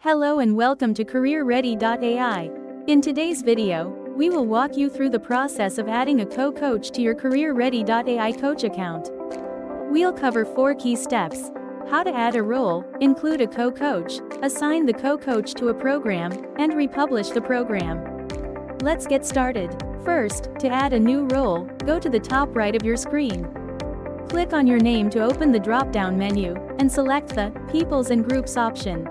Hello and welcome to Career Ready.ai. In today's video, we will walk you through the process of adding a co-coach to your Career Ready.ai coach account. We'll cover 4 key steps: how to add a role, include a co-coach, assign the co-coach to a program, and republish the program. Let's get started. First, to add a new role, go to the top right of your screen. Click on your name to open the drop-down menu, and select the Peoples and Groups option.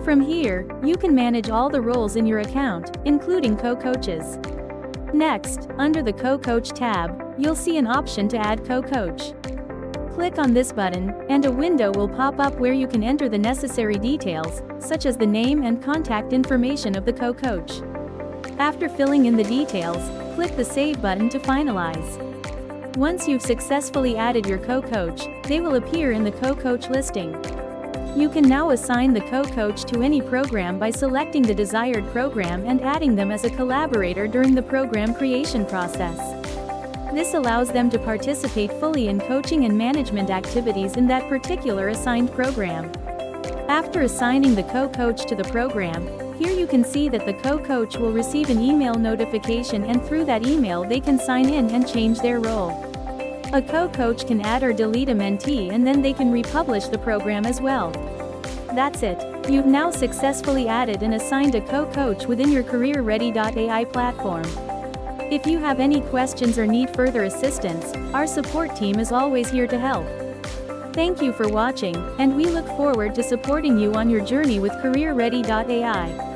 From here, you can manage all the roles in your account, including co-coaches. Next, under the Co-Coach tab, you'll see an option to add co-coach. Click on this button, and a window will pop up where you can enter the necessary details, such as the name and contact information of the co-coach. After filling in the details, click the Save button to finalize. Once you've successfully added your co-coach, they will appear in the co-coach listing. You can now assign the co-coach to any program by selecting the desired program and adding them as a collaborator during the program creation process. This allows them to participate fully in coaching and management activities in that particular assigned program. After assigning the co-coach to the program, here you can see that the co-coach will receive an email notification, and through that email they can sign in and change their role. A co-coach can add or delete a mentee, and then they can republish the program as well. That's it. You've now successfully added and assigned a co-coach within your Career Ready.ai platform. If you have any questions or need further assistance, our support team is always here to help. Thank you for watching, and we look forward to supporting you on your journey with Career Ready.ai.